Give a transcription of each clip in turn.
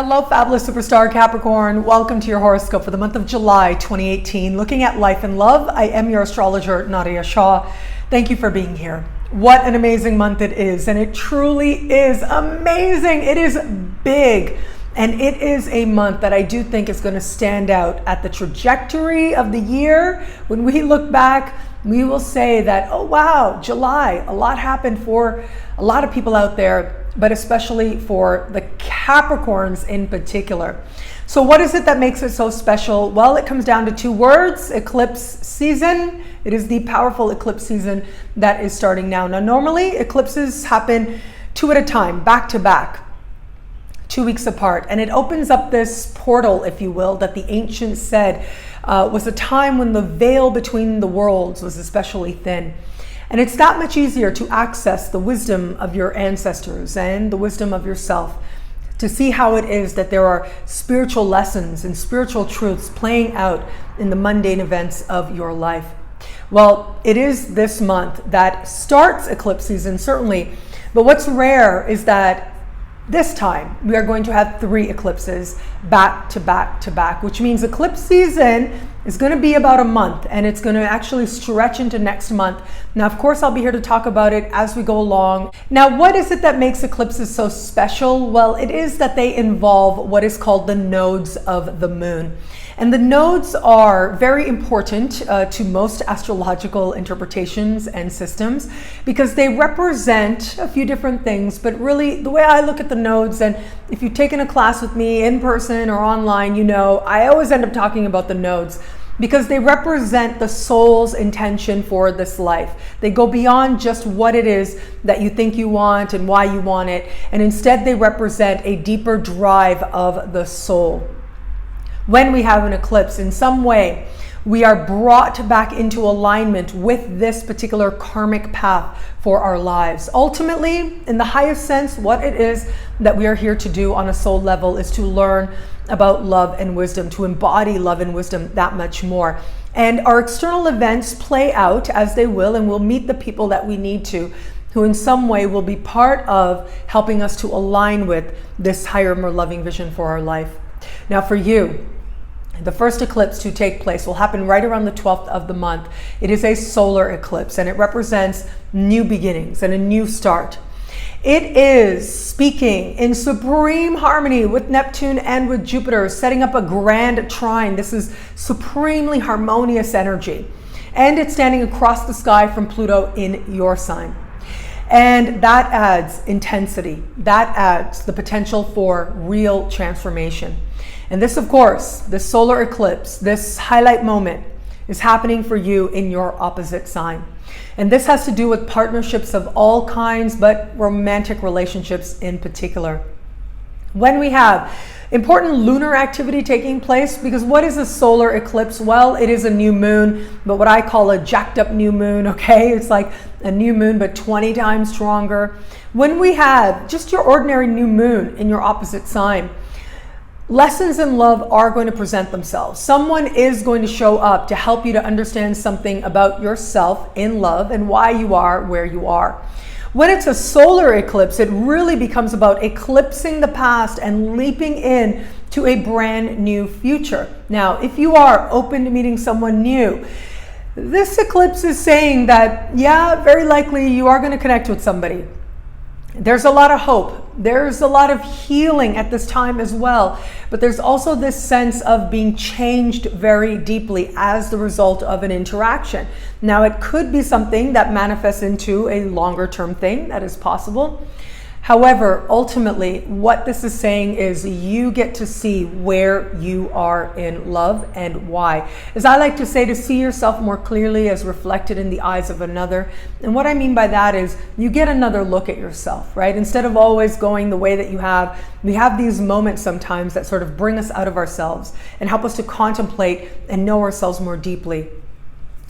Hello, fabulous superstar Capricorn. Welcome to your horoscope for the month of July 2018. Looking at life and love, I am your astrologer, Nadiya Shah. Thank you for being here. What an amazing month it is, and it truly is amazing. It is big, and it is a month that I do think is going to stand out at the trajectory of the year. When we look back, we will say that, oh wow, July, a lot happened for a lot of people out there, but especially for the Capricorns in particular. So what is it that makes it so special? Well, it comes down to two words: eclipse season. It is the powerful eclipse season that is starting now. Now, normally eclipses happen two at a time, back to back, 2 weeks apart. And it opens up this portal, if you will, that the ancients said was a time when the veil between the worlds was especially thin. And it's that much easier to access the wisdom of your ancestors and the wisdom of yourself, to see how it is that there are spiritual lessons and spiritual truths playing out in the mundane events of your life. Well, it is this month that starts eclipse season, certainly, but what's rare is that this time we are going to have 3 eclipses back to back to back, which means eclipse season is going to be about a month, and it's going to actually stretch into next month. Now, of course, I'll be here to talk about it as we go along. Now, what is it that makes eclipses so special? Well, it is that they involve what is called the nodes of the moon. And the nodes are very important to most astrological interpretations and systems, because they represent a few different things. But really, the way I look at the nodes, and if you've taken a class with me in person or online, you know I always end up talking about the nodes, because they represent the soul's intention for this life. They go beyond just what it is that you think you want and why you want it, and instead they represent a deeper drive of the soul. When we have an eclipse, in some way, we are brought back into alignment with this particular karmic path for our lives. Ultimately, in the highest sense, what it is that we are here to do on a soul level is to learn about love and wisdom, to embody love and wisdom that much more. And our external events play out as they will, and we'll meet the people that we need to, who in some way will be part of helping us to align with this higher, more loving vision for our life. Now, for you, the first eclipse to take place will happen right around the 12th of the month. It is a solar eclipse, and it represents new beginnings and a new start. It is speaking in supreme harmony with Neptune and with Jupiter, setting up a grand trine. This is supremely harmonious energy. And it's standing across the sky from Pluto in your sign. And that adds intensity. That adds the potential for real transformation. And this, of course, this solar eclipse, this highlight moment, is happening for you in your opposite sign. And this has to do with partnerships of all kinds, but romantic relationships in particular. When we have important lunar activity taking place, because what is a solar eclipse? Well, it is a new moon, but what I call a jacked up new moon, okay? It's like a new moon, but 20 times stronger. When we have just your ordinary new moon in your opposite sign, lessons in love are going to present themselves. Someone is going to show up to help you to understand something about yourself in love and why you are where you are. When it's a solar eclipse, it really becomes about eclipsing the past and leaping in to a brand new future. Now, if you are open to meeting someone new, this eclipse is saying that, yeah, very likely you are going to connect with somebody. There's a lot of hope. There's a lot of healing at this time as well. But there's also this sense of being changed very deeply as the result of an interaction. Now, it could be something that manifests into a longer term thing. That is possible. However, ultimately, what this is saying is you get to see where you are in love and why. As I like to say, to see yourself more clearly as reflected in the eyes of another. And what I mean by that is you get another look at yourself, right? Instead of always going the way that you have, we have these moments sometimes that sort of bring us out of ourselves and help us to contemplate and know ourselves more deeply.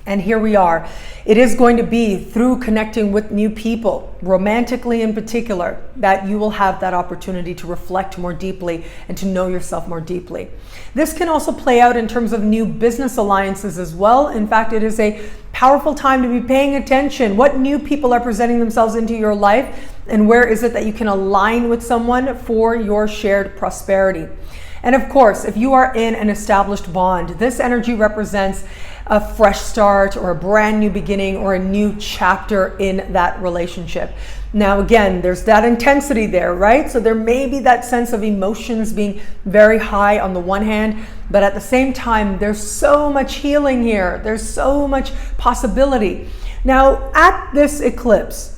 And here we are. It is going to be through connecting with new people, romantically in particular, that you will have that opportunity to reflect more deeply and to know yourself more deeply. This can also play out in terms of new business alliances as well. In fact, it is a powerful time to be paying attention. What new people are presenting themselves into your life And where is it that you can align with someone for your shared prosperity? And of course, if you are in an established bond, this energy represents a fresh start or a brand new beginning or a new chapter in that relationship. Now, again, there's that intensity there, right? So there may be that sense of emotions being very high on the one hand, but at the same time, there's so much healing here. There's so much possibility. Now, at this eclipse,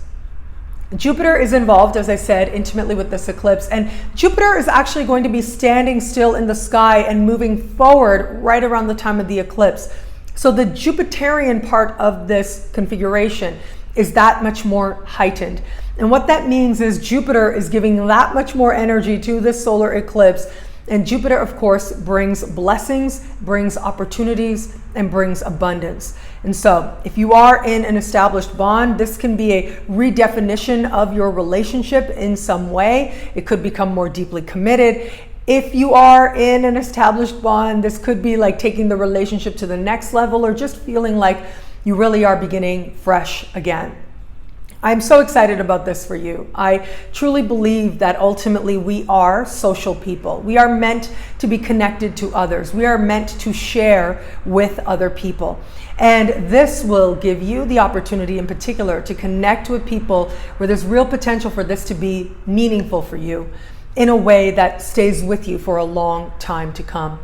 Jupiter is involved, as I said, intimately with this eclipse, and Jupiter is actually going to be standing still in the sky and moving forward right around the time of the eclipse. So the Jupiterian part of this configuration is that much more heightened. And what that means is Jupiter is giving that much more energy to this solar eclipse. And Jupiter, of course, brings blessings, brings opportunities, and brings abundance. And so if you are in an established bond, this can be a redefinition of your relationship in some way. It could become more deeply committed. If you are in an established bond, this could be like taking the relationship to the next level or just feeling like you really are beginning fresh again. I'm so excited about this for you. I truly believe that ultimately we are social people. We are meant to be connected to others. We are meant to share with other people. And this will give you the opportunity in particular to connect with people where there's real potential for this to be meaningful for you in a way that stays with you for a long time to come.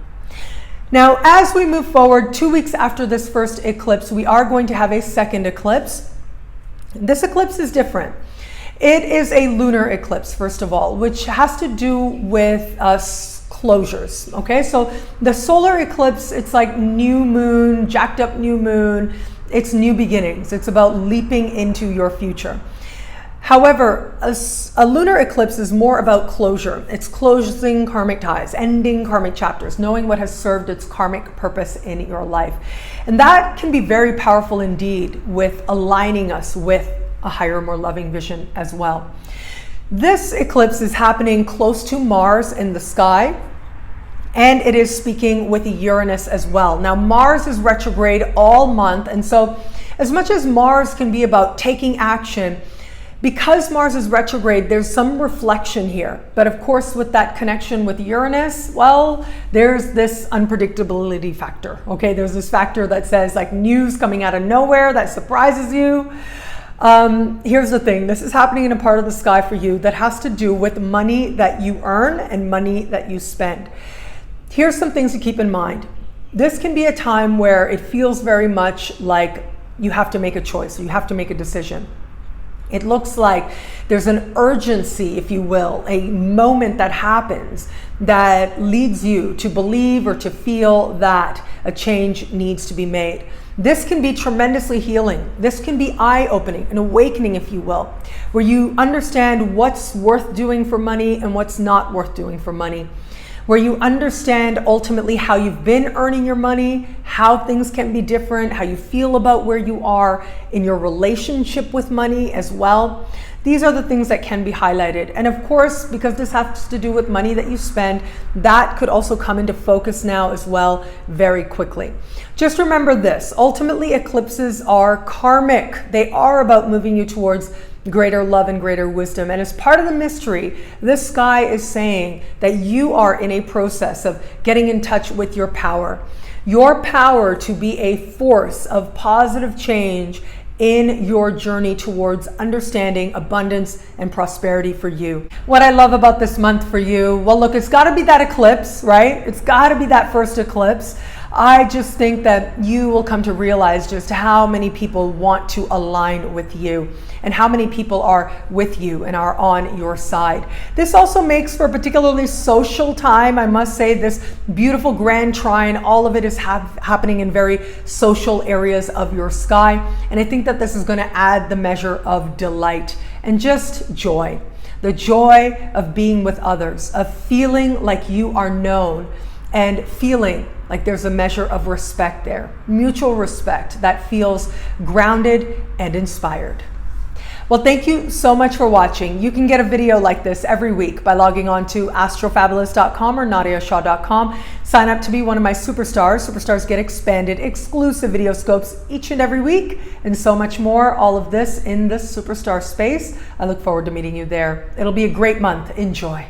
Now, as we move forward, 2 weeks after this first eclipse, we are going to have a second eclipse. This eclipse is different. It is a lunar eclipse, first of all, which has to do with closures. Okay, so the solar eclipse, it's like new moon, jacked up new moon. It's new beginnings. It's about leaping into your future. However, a lunar eclipse is more about closure. It's closing karmic ties, ending karmic chapters, knowing what has served its karmic purpose in your life. And that can be very powerful indeed with aligning us with a higher, more loving vision as well. This eclipse is happening close to Mars in the sky, and it is speaking with Uranus as well. Now, Mars is retrograde all month, and so as much as Mars can be about taking action, because Mars is retrograde, there's some reflection here. But of course, with that connection with Uranus, well, there's this unpredictability factor. Okay, there's this factor that says like news coming out of nowhere that surprises you. Here's the thing, this is happening in a part of the sky for you that has to do with money that you earn and money that you spend. Here's some things to keep in mind. This can be a time where it feels very much like you have to make a choice, you have to make a decision. It looks like there's an urgency, if you will, a moment that happens that leads you to believe or to feel that a change needs to be made. This can be tremendously healing. This can be eye-opening, an awakening, if you will, where you understand what's worth doing for money and what's not worth doing for money, where you understand ultimately how you've been earning your money, how things can be different, how you feel about where you are in your relationship with money as well. These are the things that can be highlighted. And of course, because this has to do with money that you spend, that could also come into focus now as well very quickly. Just remember this, ultimately eclipses are karmic. They are about moving you towards greater love and greater wisdom. And as part of the mystery, this sky is saying that you are in a process of getting in touch with your power to be a force of positive change in your journey towards understanding abundance and prosperity for you. What I love about this month for you, well, look, it's got to be that eclipse, right? It's got to be that first eclipse. I just think that you will come to realize just how many people want to align with you and how many people are with you and are on your side. This also makes for a particularly social time. I must say, this beautiful grand trine, all of it is happening in very social areas of your sky. And I think that this is going to add the measure of delight and just joy. The joy of being with others, of feeling like you are known and feeling like there's a measure of respect there, mutual respect that feels grounded and inspired. Well, thank you so much for watching. You can get a video like this every week by logging on to astrofabulous.com or nadiyashah.com. Sign up to be one of my superstars. Superstars get expanded, exclusive video scopes each and every week, and so much more. All of this in the superstar space. I look forward to meeting you there. It'll be a great month. Enjoy.